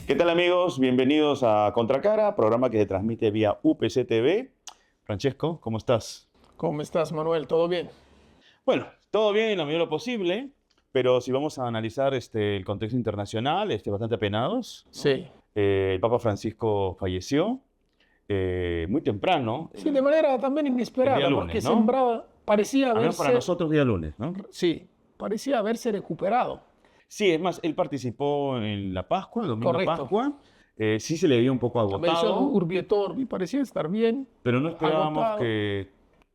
¿Qué tal amigos? Bienvenidos a Contracara, programa que se transmite vía UPC TV. Francesco, ¿cómo estás? ¿Cómo estás, Manuel? ¿Todo bien? Bueno, todo bien en la medida de lo posible, pero si vamos a analizar el contexto internacional, bastante apenados, ¿no? Sí. El Papa Francisco falleció muy temprano, Sí, de manera también el día inesperada, lunes, porque ¿no? parecía Al menos para haberse, nosotros día lunes, ¿no? sí, parecía haberse recuperado. Sí, es más, él participó en la Pascua, el domingo de Correcto. Pascua. Sí se le vio un poco La versión agotado, Urbi et Orbi parecía estar bien, pero no esperábamos agotado. que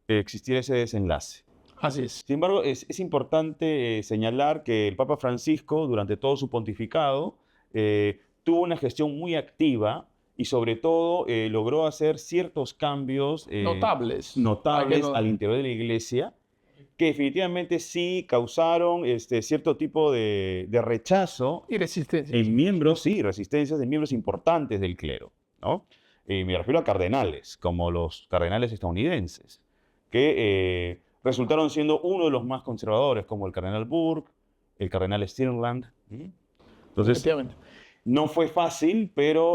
existiera ese desenlace. Así es. Sin embargo, es importante señalar que el Papa Francisco, durante todo su pontificado, tuvo una gestión muy activa y sobre todo logró hacer ciertos cambios Notables. Hay que notables no... al interior de la Iglesia que definitivamente sí causaron cierto tipo de rechazo Y resistencias. en miembros, sí, resistencias de miembros importantes del clero, ¿no? Y me refiero a cardenales, como los cardenales estadounidenses, que resultaron siendo uno de los más conservadores, como el cardenal Burke, el cardenal Stirland. Entonces, Efectivamente. no fue fácil, pero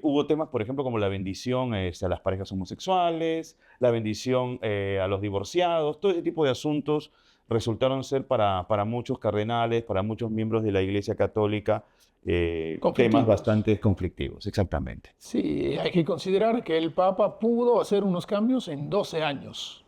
hubo temas, por ejemplo, como la bendición a las parejas homosexuales, la bendición a los divorciados, todo ese tipo de asuntos resultaron ser para muchos cardenales, para muchos miembros de la Iglesia Católica, temas Conflictivos. bastante conflictivos, exactamente. Sí, hay que considerar que el Papa pudo hacer unos cambios en 12 años.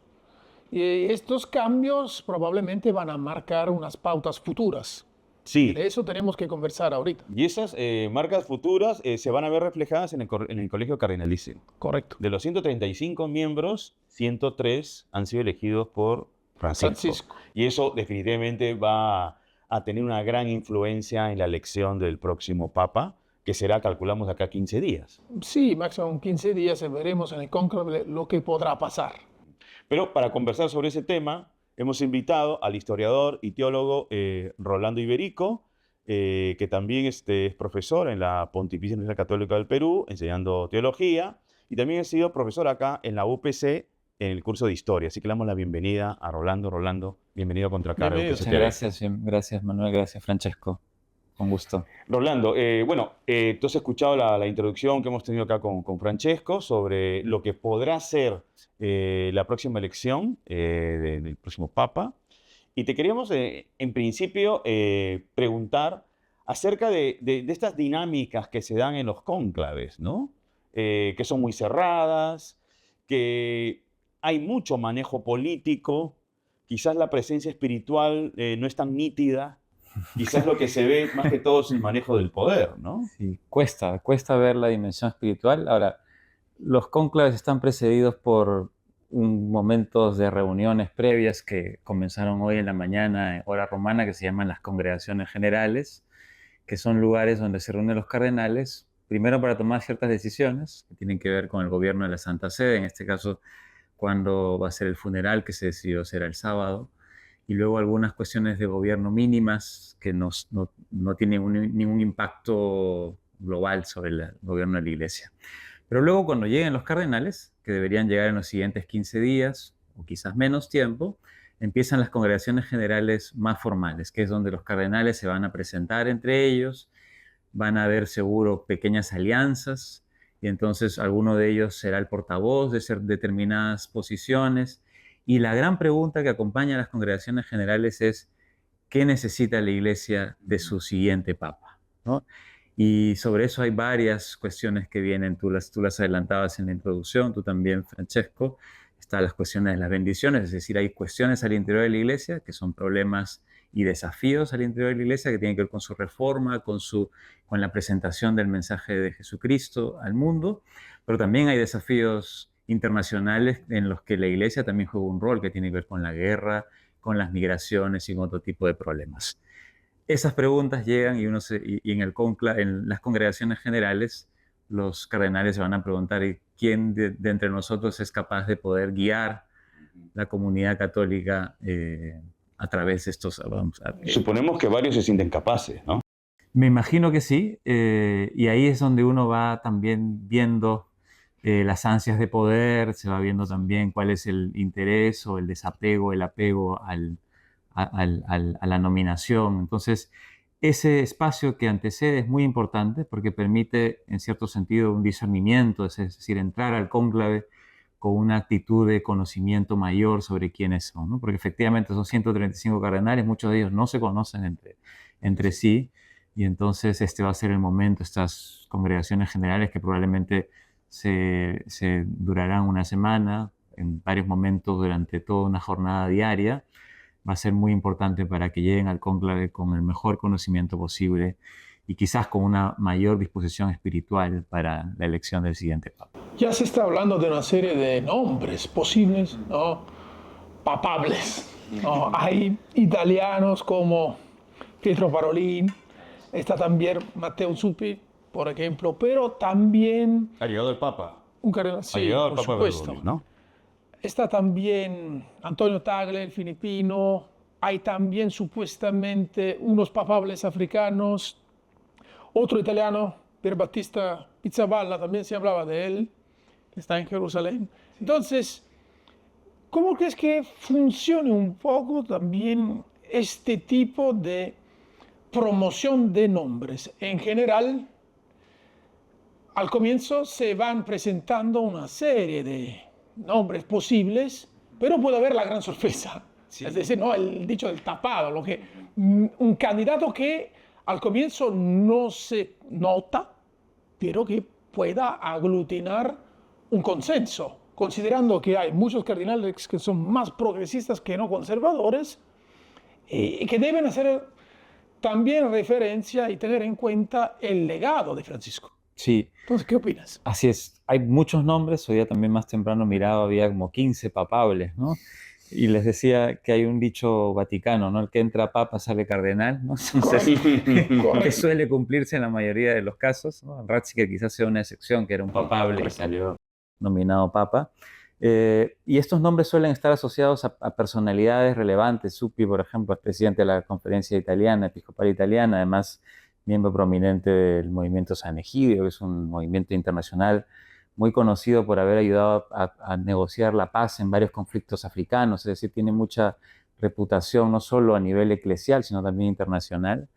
Y estos cambios probablemente van a marcar unas pautas futuras. Y Sí, de eso tenemos que conversar ahorita. y esas marcas futuras se van a ver reflejadas en el colegio cardenalicio. Correcto. De los 135 miembros, 103 han sido elegidos por Francisco. Francisco. Y eso definitivamente va a tener una gran influencia en la elección del próximo Papa, que será, calculamos, acá 15 días. Sí, máximo 15 días veremos en el cónclave lo que podrá pasar. Pero para conversar sobre ese tema, hemos invitado al historiador y teólogo Rolando Iberico, que también es profesor en la Pontificia Universidad Católica del Perú, enseñando teología, y también ha sido profesor acá en la UPC en el curso de historia. Así que le damos la bienvenida a Rolando. Rolando, bienvenido a Contracara Bienvenido. UPC Muchas TV. gracias, gracias Manuel, gracias Francesco, con gusto. Rolando, tú has escuchado la introducción que hemos tenido acá con Francesco sobre lo que podrá ser la próxima elección del próximo Papa. Y te queríamos, en principio, preguntar acerca de estas dinámicas que se dan en los cónclaves, ¿no? Que son muy cerradas, que hay mucho manejo político, quizás la presencia espiritual no es tan nítida. Quizás lo que se ve más que todo es el manejo del poder, ¿no? Sí, cuesta ver la dimensión espiritual. Ahora, los cónclaves están precedidos por momentos de reuniones previas que comenzaron hoy en la mañana, hora romana, que se llaman las congregaciones generales, que son lugares donde se reúnen los cardenales, primero para tomar ciertas decisiones que tienen que ver con el gobierno de la Santa Sede, en este caso, cuándo va a ser el funeral, que se decidió será el sábado, y luego algunas cuestiones de gobierno mínimas que no tienen ningún impacto global sobre el gobierno de la Iglesia. Pero luego cuando lleguen los cardenales, que deberían llegar en los siguientes 15 días o quizás menos tiempo, empiezan las congregaciones generales más formales, que es donde los cardenales se van a presentar entre ellos, van a haber seguro pequeñas alianzas, y entonces alguno de ellos será el portavoz de determinadas posiciones. Y la gran pregunta que acompaña a las congregaciones generales es, ¿qué necesita la Iglesia de su siguiente Papa? ¿No? Y sobre eso hay varias cuestiones que vienen, tú las adelantabas en la introducción, tú también, Francesco. Están las cuestiones de las bendiciones, es decir, hay cuestiones al interior de la Iglesia que son problemas y desafíos al interior de la Iglesia que tienen que ver con su reforma, con la presentación del mensaje de Jesucristo al mundo, pero también hay desafíos internacionales en los que la Iglesia también juega un rol que tiene que ver con la guerra, con las migraciones y con otro tipo de problemas. Esas preguntas llegan y en las congregaciones generales los cardenales se van a preguntar quién de entre nosotros es capaz de poder guiar la comunidad católica a través de estos... Suponemos que varios se sienten capaces, ¿no? Me imagino que sí, y ahí es donde uno va también viendo las ansias de poder, se va viendo también cuál es el interés o el desapego, el apego a la nominación. Entonces, ese espacio que antecede es muy importante porque permite, en cierto sentido, un discernimiento, es decir, entrar al cónclave con una actitud de conocimiento mayor sobre quiénes son, ¿no? Porque efectivamente son 135 cardenales, muchos de ellos no se conocen entre sí, y entonces este va a ser el momento, estas congregaciones generales que probablemente se durarán una semana, en varios momentos durante toda una jornada diaria, va a ser muy importante para que lleguen al cónclave con el mejor conocimiento posible y quizás con una mayor disposición espiritual para la elección del siguiente papa. Ya se está hablando de una serie de nombres posibles, ¿no? Papables, ¿no? Hay italianos como Pietro Parolin, está también Matteo Zuppi, por ejemplo, pero también Ha llegado el Papa. un cardenal, Ha sí, llegado el por Papa supuesto. Bergoglio, ¿no? Está también Antonio Tagle, el filipino. Hay también supuestamente unos papables africanos. Otro italiano, Pier Battista Pizzaballa, también se hablaba de él, que está en Jerusalén. Entonces, ¿cómo crees que funcione un poco también este tipo de promoción de nombres? En general, al comienzo se van presentando una serie de nombres posibles, pero puede haber la gran sorpresa. Sí. Es decir, no el dicho del tapado, un candidato que al comienzo no se nota, pero que pueda aglutinar un consenso, considerando que hay muchos cardinales que son más progresistas que no conservadores, y que deben hacer también referencia y tener en cuenta el legado de Francisco. Sí. Entonces, ¿qué opinas? Así es. Hay muchos nombres. Hoy día también más temprano miraba, había como 15 papables, ¿no? Y les decía que hay un dicho vaticano, ¿no? El que entra papa sale cardenal, ¿no? Entonces, que suele cumplirse en la mayoría de los casos, ¿no? Ratzinger quizás sea una excepción, que era un papable y salió nominado papa. Y estos nombres suelen estar asociados a personalidades relevantes. Zuppi, por ejemplo, es presidente de la Conferencia Italiana, Episcopal Italiana, además miembro prominente del movimiento San Egidio, que es un movimiento internacional muy conocido por haber ayudado a negociar la paz en varios conflictos africanos, es decir, tiene mucha reputación no solo a nivel eclesial, sino también internacional.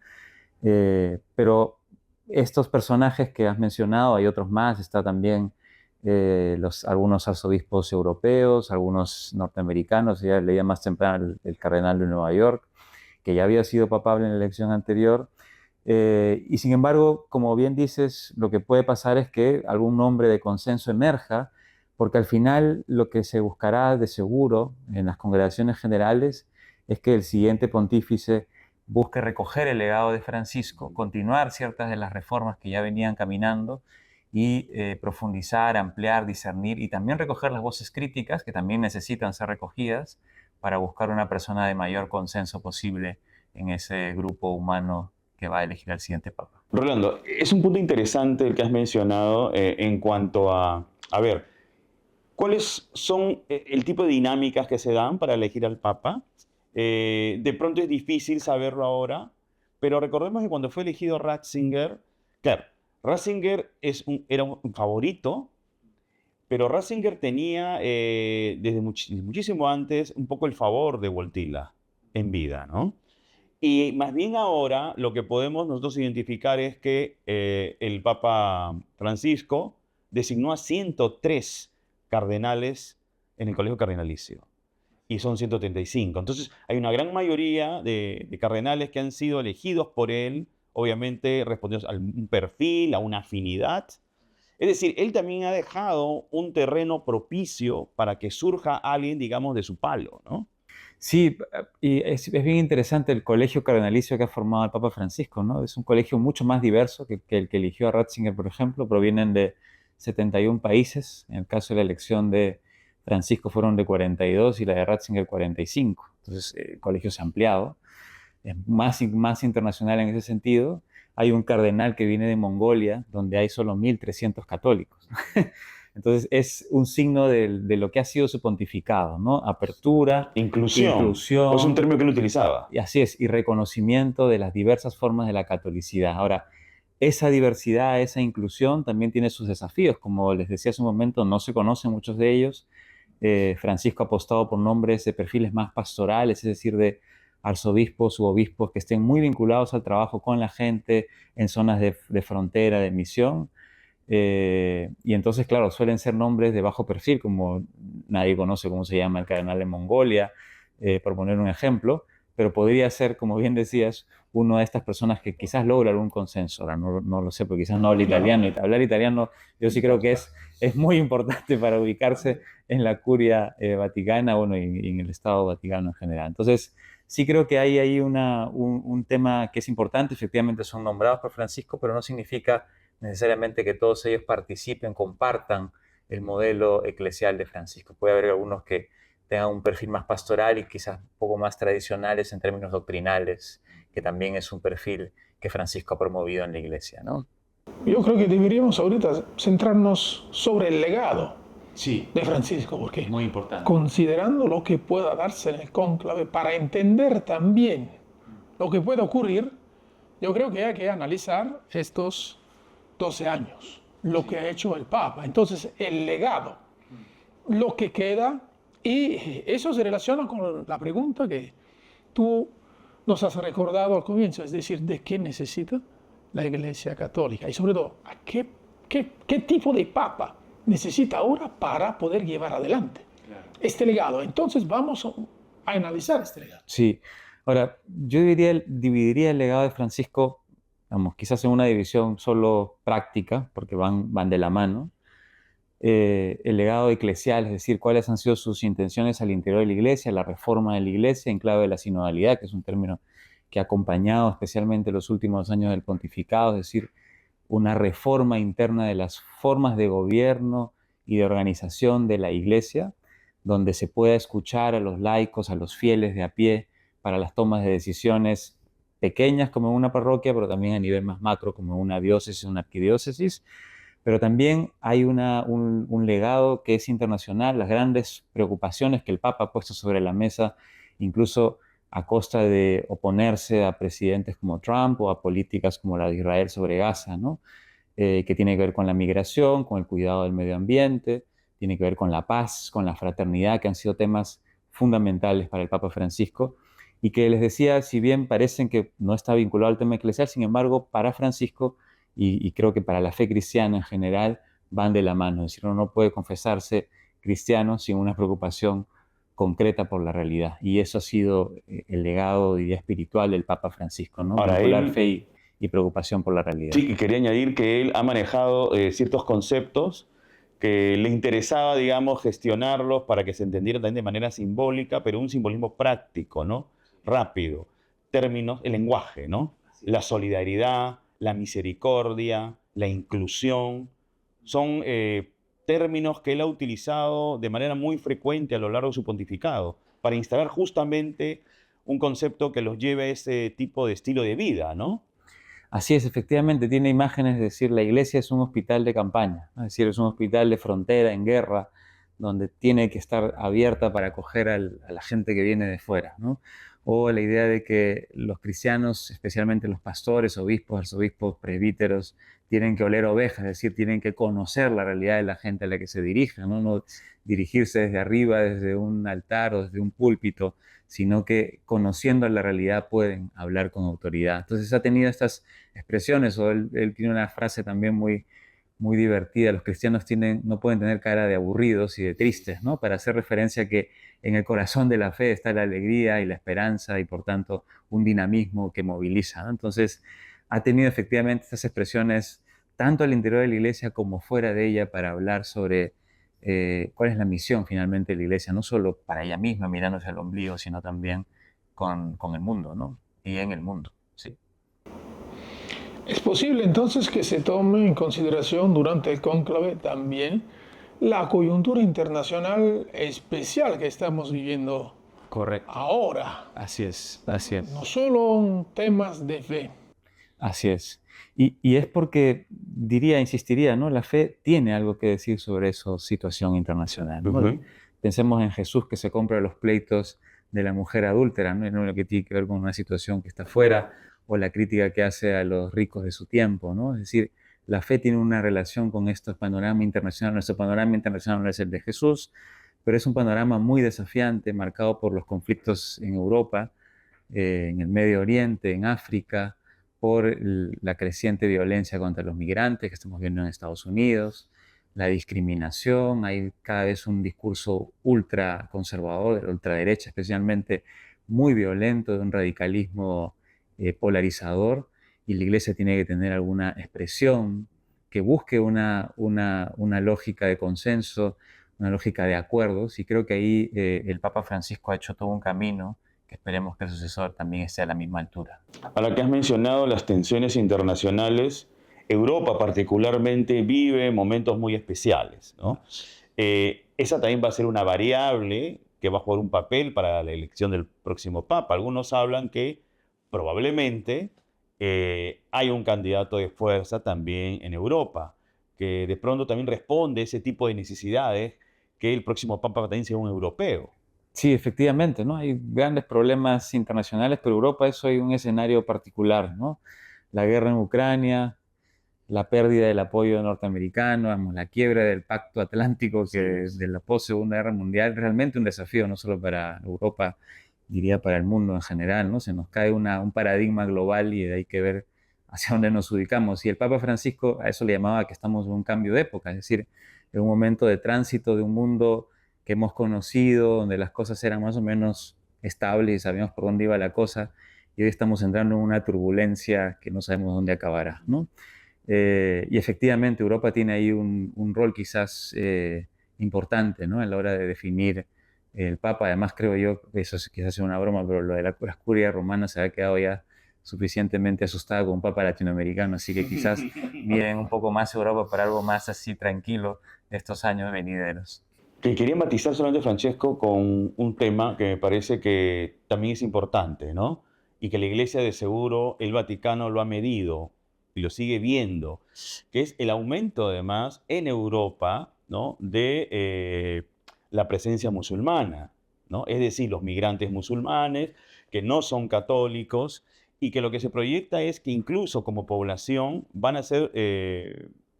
Pero estos personajes que has mencionado, hay otros más, está también algunos arzobispos europeos, algunos norteamericanos, ya leía más temprano el cardenal de Nueva York, que ya había sido papable en la elección anterior. Y sin embargo, como bien dices, lo que puede pasar es que algún nombre de consenso emerja, porque al final lo que se buscará de seguro en las congregaciones generales es que el siguiente pontífice busque recoger el legado de Francisco, continuar ciertas de las reformas que ya venían caminando y profundizar, ampliar, discernir y también recoger las voces críticas que también necesitan ser recogidas para buscar una persona de mayor consenso posible en ese grupo humano que va a elegir al siguiente papa. Rolando, es un punto interesante el que has mencionado en cuanto a ver, ¿cuáles son el tipo de dinámicas que se dan para elegir al papa? De pronto es difícil saberlo ahora, pero recordemos que cuando fue elegido Ratzinger, claro, Ratzinger era un favorito, pero Ratzinger tenía desde muchísimo antes un poco el favor de Wojtyla en vida, ¿no? Y más bien ahora lo que podemos nosotros identificar es que el Papa Francisco designó a 103 cardenales en el Colegio Cardenalicio y son 135. Entonces hay una gran mayoría de cardenales que han sido elegidos por él, obviamente respondiendo a un perfil, a una afinidad. Es decir, él también ha dejado un terreno propicio para que surja alguien, digamos, de su palo, ¿no? Sí, y es bien interesante el colegio cardenalicio que ha formado el Papa Francisco, ¿no? Es un colegio mucho más diverso que el que eligió a Ratzinger, por ejemplo. Provienen de 71 países. En el caso de la elección de Francisco fueron de 42 y la de Ratzinger 45. Entonces, el colegio se ha ampliado. Es más internacional en ese sentido. Hay un cardenal que viene de Mongolia, donde hay solo 1.300 católicos. Entonces es un signo de lo que ha sido su pontificado, ¿no? Apertura, inclusión. Es un término que él utilizaba. Y así es, y reconocimiento de las diversas formas de la catolicidad. Ahora, esa diversidad, esa inclusión también tiene sus desafíos. Como les decía hace un momento, no se conocen muchos de ellos. Francisco ha apostado por nombres de perfiles más pastorales, es decir, de arzobispos u obispos que estén muy vinculados al trabajo con la gente en zonas de frontera, de misión. Y entonces, claro, suelen ser nombres de bajo perfil, como nadie conoce cómo se llama el cardenal de Mongolia, por poner un ejemplo, pero podría ser, como bien decías, una de estas personas que quizás logra algún consenso. Ahora no lo sé, porque quizás no habla italiano. Y hablar italiano yo sí creo que es muy importante para ubicarse en la curia vaticana, bueno, y en el Estado Vaticano en general. Entonces, sí creo que hay ahí un tema que es importante. Efectivamente son nombrados por Francisco, pero no significa necesariamente que todos ellos participen, compartan el modelo eclesial de Francisco. Puede haber algunos que tengan un perfil más pastoral y quizás un poco más tradicionales en términos doctrinales, que también es un perfil que Francisco ha promovido en la Iglesia, ¿no? Yo creo que deberíamos ahorita centrarnos sobre el legado Sí, de Francisco, porque muy importante. considerando lo que pueda darse en el cónclave, para entender también lo que puede ocurrir, yo creo que hay que analizar estos 12 años, lo que ha hecho el Papa. Entonces, el legado, lo que queda, y eso se relaciona con la pregunta que tú nos has recordado al comienzo, es decir, ¿de qué necesita la Iglesia Católica? Y sobre todo, ¿qué tipo de Papa necesita ahora para poder llevar adelante este legado? Entonces, vamos a analizar este legado. Sí. Ahora, yo dividiría el legado de Francisco, vamos, quizás en una división solo práctica, porque van de la mano. El legado eclesial, es decir, cuáles han sido sus intenciones al interior de la Iglesia, la reforma de la Iglesia en clave de la sinodalidad, que es un término que ha acompañado especialmente los últimos años del pontificado, es decir, una reforma interna de las formas de gobierno y de organización de la Iglesia, donde se pueda escuchar a los laicos, a los fieles de a pie, para las tomas de decisiones pequeñas como en una parroquia, pero también a nivel más macro como en una diócesis, una arquidiócesis. Pero también hay un legado que es internacional, las grandes preocupaciones que el Papa ha puesto sobre la mesa, incluso a costa de oponerse a presidentes como Trump o a políticas como la de Israel sobre Gaza, ¿no? Que tiene que ver con la migración, con el cuidado del medio ambiente, tiene que ver con la paz, con la fraternidad, que han sido temas fundamentales para el Papa Francisco, y que les decía, si bien parecen que no está vinculado al tema eclesial, sin embargo, para Francisco, y creo que para la fe cristiana en general, van de la mano. Es decir, uno no puede confesarse cristiano sin una preocupación concreta por la realidad. Y eso ha sido el legado, diría, espiritual del Papa Francisco, ¿no? Ahora, Vincular fe y preocupación por la realidad. Sí, y quería añadir que él ha manejado ciertos conceptos que le interesaba, digamos, gestionarlos para que se entendieran también de manera simbólica, pero un simbolismo práctico, ¿no? Rápido. Términos, el lenguaje, ¿no? La solidaridad, la misericordia, la inclusión, son términos que él ha utilizado de manera muy frecuente a lo largo de su pontificado para instalar justamente un concepto que los lleve a ese tipo de estilo de vida, ¿no? Así es, efectivamente, tiene imágenes, es decir, la iglesia es un hospital de campaña, es decir, es un hospital de frontera, en guerra, donde tiene que estar abierta para acoger a la gente que viene de fuera, ¿no? O la idea de que los cristianos, especialmente los pastores, obispos, arzobispos, presbíteros, tienen que oler ovejas, es decir, tienen que conocer la realidad de la gente a la que se dirigen, ¿no? No dirigirse desde arriba, desde un altar o desde un púlpito, sino que conociendo la realidad pueden hablar con autoridad. Entonces ha tenido estas expresiones, o él tiene una frase también muy divertida: los cristianos no pueden tener cara de aburridos y de tristes, ¿no? Para hacer referencia a que en el corazón de la fe está la alegría y la esperanza y por tanto un dinamismo que moviliza, ¿no? Entonces ha tenido efectivamente estas expresiones tanto al interior de la iglesia como fuera de ella para hablar sobre cuál es la misión finalmente de la iglesia, no solo para ella misma mirándose al ombligo, sino también con el mundo, ¿no? Y en el mundo, sí. Es posible entonces que se tome en consideración durante el cónclave también la coyuntura internacional especial que estamos viviendo Correcto. ahora, Así es, así es. no solo en temas de fe. Así es. Y es porque, insistiría, ¿no? La fe tiene algo que decir sobre esa situación internacional, ¿no? Ujú. Pensemos en Jesús, que se compra los pleitos de la mujer adúltera, ¿no? En lo que tiene que ver con una situación que está fuera, o la crítica que hace a los ricos de su tiempo, ¿no? Es decir, la fe tiene una relación con estos panoramas internacionales. Nuestro panorama internacional no es el de Jesús, pero es un panorama muy desafiante, marcado por los conflictos en Europa, en el Medio Oriente, en África, por la creciente violencia contra los migrantes que estamos viendo en Estados Unidos, la discriminación, hay cada vez un discurso ultra conservador, de la ultraderecha especialmente, muy violento, de un radicalismo polarizador, y la Iglesia tiene que tener alguna expresión que busque una lógica de consenso, una lógica de acuerdos, y creo que ahí el Papa Francisco ha hecho todo un camino que esperemos que el sucesor también esté a la misma altura. Ahora que has mencionado las tensiones internacionales, Europa particularmente vive momentos muy especiales, ¿no? Esa también va a ser una variable que va a jugar un papel para la elección del próximo Papa. Algunos hablan que probablemente hay un candidato de fuerza también en Europa, que de pronto también responde a ese tipo de necesidades, que el próximo Papa también sea un europeo. Sí, efectivamente, ¿no? Hay grandes problemas internacionales, pero Europa es hoy un escenario particular, ¿no? La guerra en Ucrania, la pérdida del apoyo norteamericano, vamos, la quiebra del Pacto Atlántico que de la post-Segunda Guerra Mundial, realmente un desafío no solo para Europa, diría para el mundo en general, ¿no? Se nos cae un paradigma global y hay que ver hacia dónde nos ubicamos. Y el Papa Francisco a eso le llamaba que estamos en un cambio de época, es decir, en un momento de tránsito de un mundo que hemos conocido, donde las cosas eran más o menos estables y sabíamos por dónde iba la cosa, y hoy estamos entrando en una turbulencia que no sabemos dónde acabará, ¿no? Y efectivamente Europa tiene ahí un rol quizás importante, ¿no? A la hora de definir el Papa. Además creo yo, eso es quizás sea una broma, pero lo de la curia romana se ha quedado ya suficientemente asustada con un Papa latinoamericano, así que quizás miren un poco más Europa para algo más así tranquilo de estos años venideros. Que quería matizar solamente, Francesco, con un tema que me parece que también es importante, ¿no? Y que la Iglesia de seguro, el Vaticano lo ha medido y lo sigue viendo, que es el aumento además en Europa, ¿no? de la presencia musulmana, ¿no? Es decir, los migrantes musulmanes que no son católicos y que lo que se proyecta es que incluso como población van a ser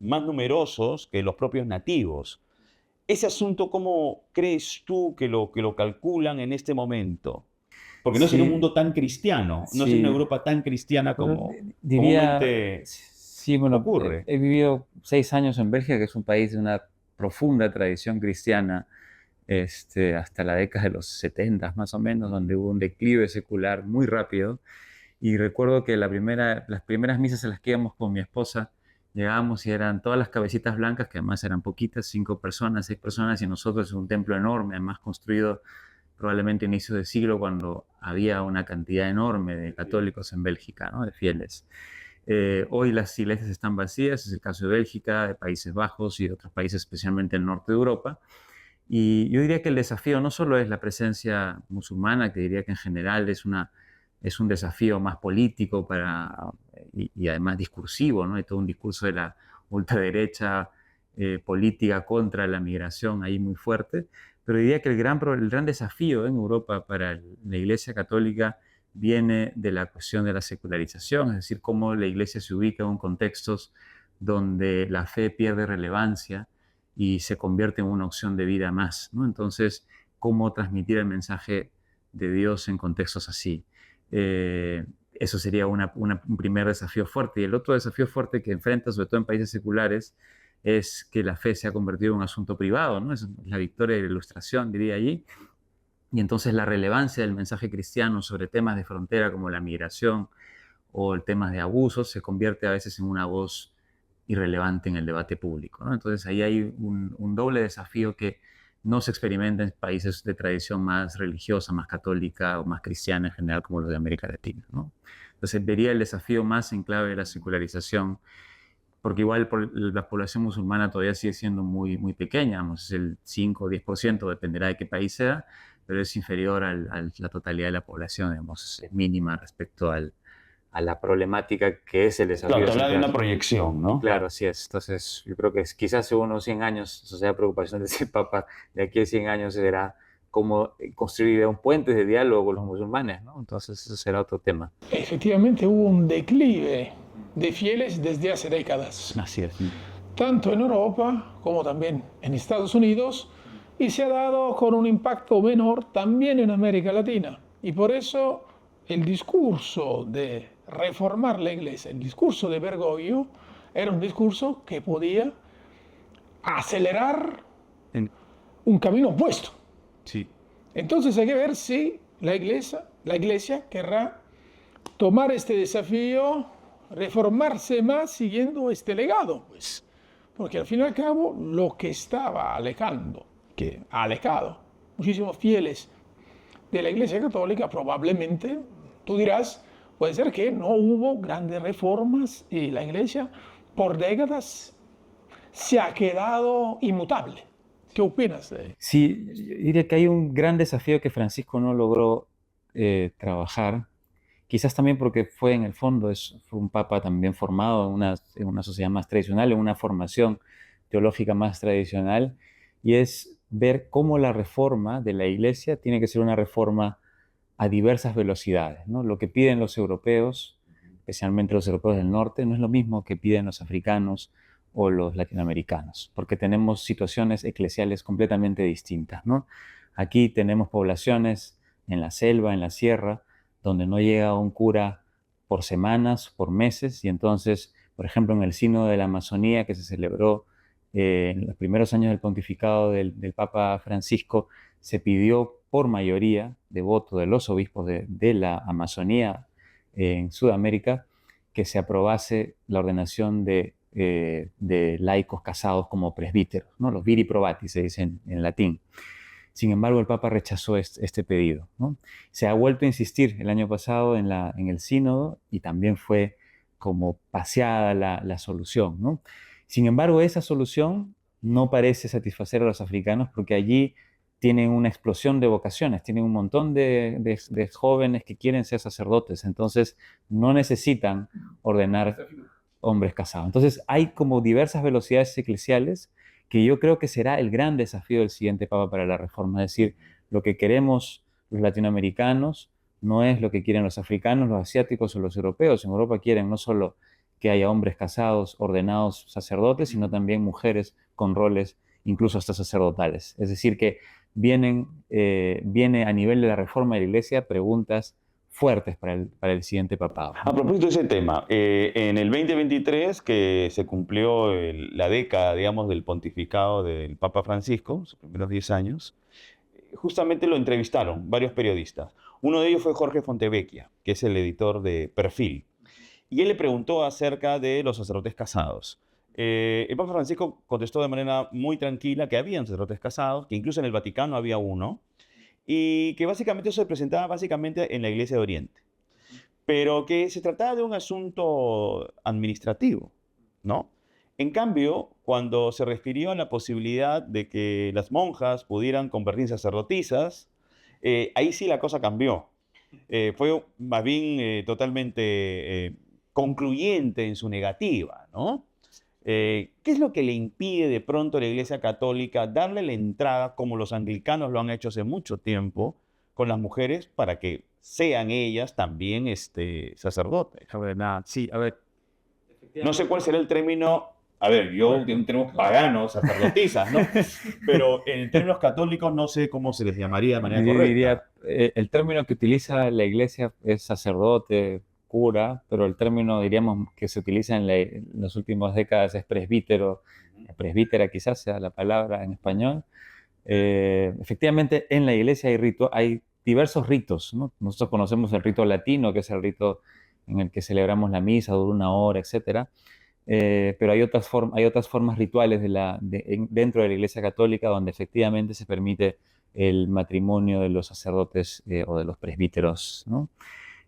más numerosos que los propios nativos. Ese asunto, ¿cómo crees tú que lo calculan en este momento? Porque no Sí, sería un mundo tan cristiano, no sería una sí. Europa tan cristiana Bueno, como diría, comúnmente sí, bueno, ocurre. he vivido 6 años en Bélgica, que es un país de una profunda tradición cristiana, hasta la década de los 70 más o menos, donde hubo un declive secular muy rápido. Y recuerdo que las primeras misas a las que íbamos con mi esposa, llegábamos y eran todas las cabecitas blancas, que además eran poquitas, 5 personas, 6 personas, y nosotros es un templo enorme, además construido probablemente a inicios de siglo, cuando había una cantidad enorme de católicos en Bélgica, ¿no? De fieles. Hoy las iglesias están vacías, es el caso de Bélgica, de Países Bajos y de otros países, especialmente el norte de Europa. Y yo diría que el desafío no solo es la presencia musulmana, que diría que en general es un desafío más político y además discursivo, ¿no? Hay todo un discurso de la ultraderecha política contra la migración ahí muy fuerte, pero diría que el gran desafío en Europa para la Iglesia Católica viene de la cuestión de la secularización, es decir, cómo la Iglesia se ubica en contextos donde la fe pierde relevancia y se convierte en una opción de vida más, ¿no? Entonces, cómo transmitir el mensaje de Dios en contextos así. Eso sería un primer desafío fuerte. Y el otro desafío fuerte que enfrenta, sobre todo en países seculares, es que la fe se ha convertido en un asunto privado, ¿no? Es la victoria de la Ilustración, diría allí. Y entonces la relevancia del mensaje cristiano sobre temas de frontera como la migración o el tema de abusos se convierte a veces en una voz irrelevante en el debate público, ¿no? Entonces ahí hay un doble desafío que no se experimenta en países de tradición más religiosa, más católica o más cristiana en general como los de América Latina, ¿no? Entonces vería el desafío más en clave de la secularización, porque igual la población musulmana todavía sigue siendo muy, muy pequeña, es el 5 o 10%, dependerá de qué país sea, pero es inferior a la totalidad de la población, digamos, es mínima respecto a la problemática que es el desafío. Claro, te habla de una proyección, ¿no? Claro, así es. Entonces, yo creo que quizás en unos 100 años, eso sea preocupación de ese Papa, de aquí a 100 años será cómo construir un puente de diálogo con los musulmanes, ¿no? Entonces, eso será otro tema. Efectivamente hubo un declive de fieles desde hace décadas, Así es. tanto en Europa como también en Estados Unidos, y se ha dado con un impacto menor también en América Latina. Y por eso el discurso de reformar la iglesia, el discurso de Bergoglio, era un discurso que podía acelerar En- un camino opuesto. sí. Entonces hay que ver si la iglesia querrá tomar este desafío, reformarse más siguiendo este legado, pues. Porque al fin y al cabo lo que estaba alejando, que ha alejado muchísimos fieles de la Iglesia Católica, probablemente, tú dirás, puede ser que no hubo grandes reformas y la Iglesia por décadas se ha quedado inmutable. ¿Qué opinas de ello? Sí, yo diría que hay un gran desafío que Francisco no logró trabajar, quizás también porque fue en el fondo, fue un papa también formado en una sociedad más tradicional, en una formación teológica más tradicional, y es ver cómo la reforma de la Iglesia tiene que ser una reforma a diversas velocidades, ¿no? Lo que piden los europeos, especialmente los europeos del norte, no es lo mismo que piden los africanos o los latinoamericanos, porque tenemos situaciones eclesiales completamente distintas, ¿no? Aquí tenemos poblaciones en la selva, en la sierra, donde no llega un cura por semanas, por meses, y entonces, por ejemplo, en el Sínodo de la Amazonía que se celebró en los primeros años del pontificado del Papa Francisco, se pidió por mayoría de voto de los obispos de la Amazonía en Sudamérica que se aprobase la ordenación de laicos casados como presbíteros, ¿no? Los viri probati se dice en latín. Sin embargo, el Papa rechazó este pedido, ¿no? Se ha vuelto a insistir el año pasado en el sínodo y también fue como paseada la solución, ¿no? Sin embargo, esa solución no parece satisfacer a los africanos porque allí tienen una explosión de vocaciones, tienen un montón de jóvenes que quieren ser sacerdotes, entonces no necesitan ordenar hombres casados. Entonces hay como diversas velocidades eclesiales que yo creo que será el gran desafío del siguiente Papa para la reforma. Es decir, lo que queremos los latinoamericanos no es lo que quieren los africanos, los asiáticos o los europeos. En Europa quieren no solo que haya hombres casados, ordenados sacerdotes, sino también mujeres con roles incluso hasta sacerdotales. Es decir, que viene a nivel de la reforma de la Iglesia preguntas fuertes para el siguiente papado. A propósito de ese tema, en el 2023, que se cumplió la década, digamos, del pontificado del Papa Francisco, sus primeros 10 años, justamente lo entrevistaron varios periodistas. Uno de ellos fue Jorge Fontevecchia, que es el editor de Perfil. Y él le preguntó acerca de los sacerdotes casados. El Papa Francisco contestó de manera muy tranquila que habían sacerdotes casados, que incluso en el Vaticano había uno, y que básicamente eso se presentaba básicamente en la Iglesia de Oriente, pero que se trataba de un asunto administrativo, ¿no? En cambio, cuando se refirió a la posibilidad de que las monjas pudieran convertirse en sacerdotisas, ahí sí la cosa cambió. Fue más bien totalmente concluyente en su negativa, ¿no? ¿Qué es lo que le impide de pronto a la Iglesia Católica darle la entrada, como los anglicanos lo han hecho hace mucho tiempo, con las mujeres para que sean ellas también sacerdotes? A ver, nada, sí, a ver. No sé cuál será el término, a ver, yo en términos paganos, sacerdotisas, ¿no? Pero en términos católicos no sé cómo se les llamaría de manera Yo correcta. diría, el término que utiliza la Iglesia es sacerdote, cura, pero el término, diríamos, que se utiliza en las últimas décadas es presbítero, presbítera quizás sea la palabra en español. Efectivamente, en la Iglesia hay diversos ritos, ¿no? Nosotros conocemos el rito latino, que es el rito en el que celebramos la misa, dura 1 hora, etcétera. Pero hay otras formas rituales dentro de la Iglesia Católica donde efectivamente se permite el matrimonio de los sacerdotes o de los presbíteros, ¿no?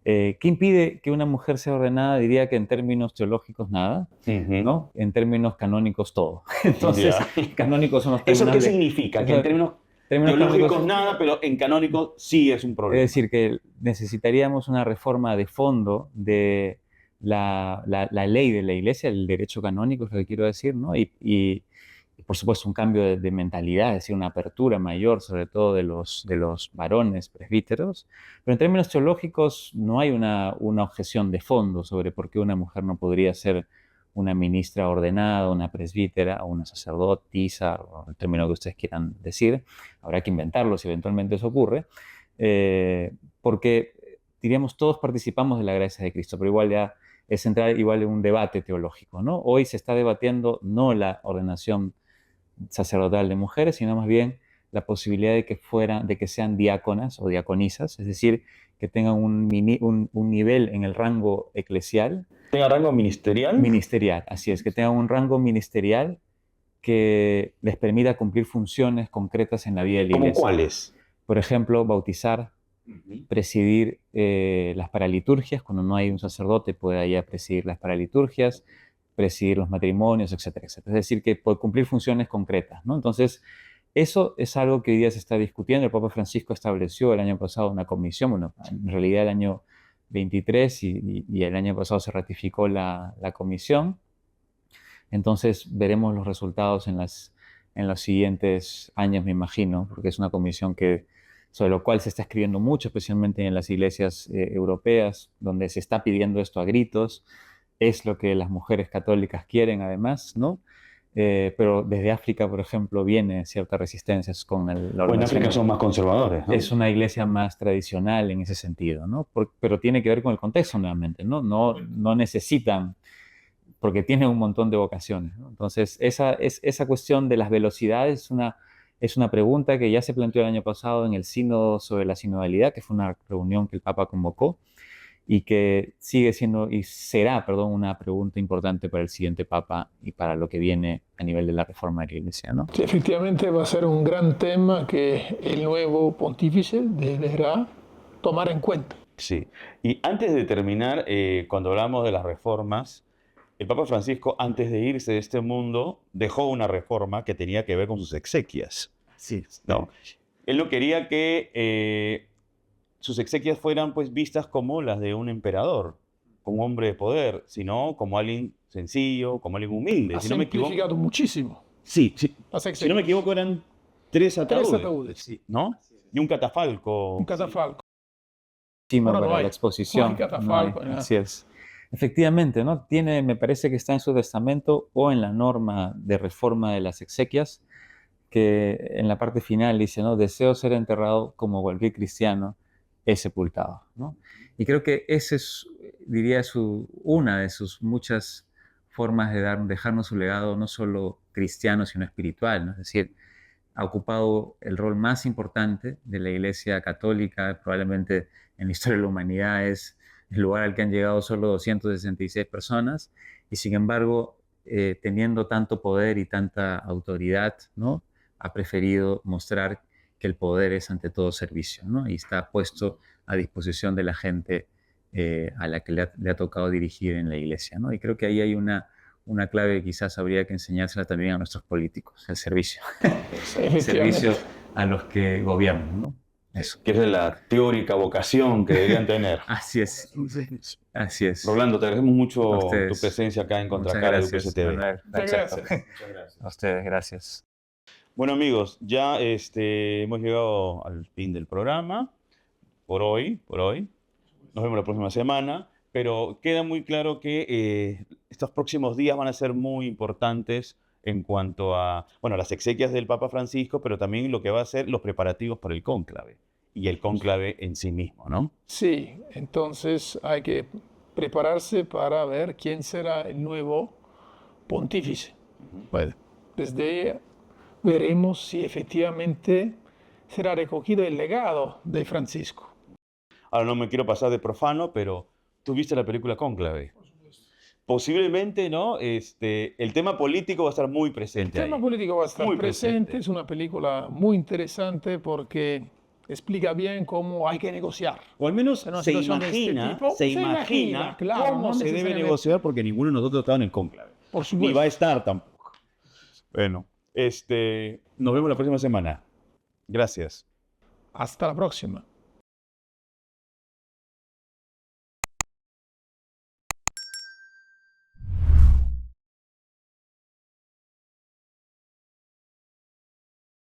¿Qué impide que una mujer sea ordenada? Diría que en términos teológicos nada, ¿no? En términos canónicos todo. Entonces, canónicos son los ¿Eso términos qué significa? Que en términos teológicos canónicos, nada, pero en canónicos sí es un problema. es decir, que necesitaríamos una reforma de fondo de la ley de la Iglesia, el derecho canónico es lo que quiero decir, ¿no? Y por supuesto un cambio de mentalidad, es decir, una apertura mayor, sobre todo de los varones presbíteros. Pero en términos teológicos no hay una objeción de fondo sobre por qué una mujer no podría ser una ministra ordenada, una presbítera o una sacerdotisa, o el término que ustedes quieran decir. Habrá que inventarlo si eventualmente eso ocurre, porque diríamos, todos participamos de la gracia de Cristo, pero igual ya es entrar igual en un debate teológico, ¿no? Hoy se está debatiendo no la ordenación sacerdotal de mujeres, sino más bien la posibilidad de que sean diáconas o diaconisas, es decir, que tengan un nivel en el rango eclesial. ¿Tenga rango ministerial? Ministerial, así es, que tengan un rango ministerial que les permita cumplir funciones concretas en la vida de la iglesia. ¿Cómo cuáles? Por ejemplo, bautizar, presidir las paraliturgias. Cuando no hay un sacerdote, puede ella presidir las paraliturgias, presidir los matrimonios, etcétera, etcétera. Es decir, que puede cumplir funciones concretas, ¿no? Entonces, eso es algo que hoy día se está discutiendo. El Papa Francisco estableció el año pasado una comisión, bueno, en realidad el año 23 y el año pasado se ratificó la comisión. Entonces veremos los resultados en los siguientes años, me imagino, porque es una comisión sobre lo cual se está escribiendo mucho, especialmente en las iglesias europeas, donde se está pidiendo esto a gritos. Es lo que las mujeres católicas quieren, además, ¿no? Pero desde África, por ejemplo, viene cierta resistencia con la ordenación. Bueno, en África son más conservadores, ¿no? Es una iglesia más tradicional en ese sentido, ¿no? Pero tiene que ver con el contexto nuevamente, ¿no? No necesitan, porque tienen un montón de vocaciones, ¿no? Entonces, esa cuestión de las velocidades es una pregunta que ya se planteó el año pasado en el Sínodo sobre la sinodalidad, que fue una reunión que el Papa convocó, y que sigue siendo y será, perdón, una pregunta importante para el siguiente Papa y para lo que viene a nivel de la reforma de la Iglesia, ¿no? Sí, efectivamente va a ser un gran tema que el nuevo pontífice deberá tomar en cuenta. Sí. Y antes de terminar, cuando hablamos de las reformas, el Papa Francisco, antes de irse de este mundo, dejó una reforma que tenía que ver con sus exequias. Sí. ¿No? Él no quería que sus exequias fueran pues vistas como las de un emperador, como un hombre de poder, sino como alguien sencillo, como alguien humilde. Ha Si no me equivoco, simplificado muchísimo sí, las si no exequias. me equivoco eran 3 ataúdes. 3 ataúdes. Sí, ¿no? Y un catafalco. Un catafalco. Para no hay. la exposición. No hay catafalco, No hay. nada. Así es. Efectivamente, ¿no? Me parece que está en su testamento o en la norma de reforma de las exequias, que en la parte final dice, ¿no? Deseo ser enterrado como cualquier cristiano es sepultado, ¿no? Y creo que esa es, diría, una de sus muchas formas de dejarnos su legado, no solo cristiano, sino espiritual, ¿no? Es decir, ha ocupado el rol más importante de la Iglesia Católica, probablemente en la historia de la humanidad es el lugar al que han llegado solo 266 personas, y sin embargo, teniendo tanto poder y tanta autoridad, ¿no? Ha preferido mostrar que el poder es ante todo servicio, ¿no? Y está puesto a disposición de la gente a la que le ha tocado dirigir en la Iglesia, ¿no? Y creo que ahí hay una clave que quizás habría que enseñársela también a nuestros políticos, el servicio. El servicio a los que gobiernan, ¿no? Eso. Que es la teórica vocación que deberían tener. Así es. Así es. Rolando, te agradecemos mucho ustedes. tu presencia acá en Muchas Contracara de gracias, UPCTV. Manuel. Muchas gracias. Muchas gracias. A ustedes, gracias. Bueno, amigos, ya hemos llegado al fin del programa. Por hoy. Nos vemos la próxima semana. Pero queda muy claro que estos próximos días van a ser muy importantes en cuanto a, bueno, las exequias del Papa Francisco, pero también lo que va a ser los preparativos para el cónclave y el cónclave en sí mismo, ¿no? Sí, entonces hay que prepararse para ver quién será el nuevo pontífice. Puede. Desde ahí veremos si efectivamente será recogido el legado de Francisco. Ahora no me quiero pasar de profano, pero ¿tú viste la película Cónclave? Posiblemente, ¿no? El tema político va a estar muy presente El tema ahí. político va a estar Muy presente. Es una película muy interesante porque explica bien cómo hay que negociar. O al menos En una se situación de este imagina, tipo, se imagina claro, cómo no se debe necesariamente. negociar porque ninguno de nosotros estaba en el cónclave. Por Ni supuesto. va a estar tampoco. Bueno, nos vemos la próxima semana. Gracias. Hasta la próxima.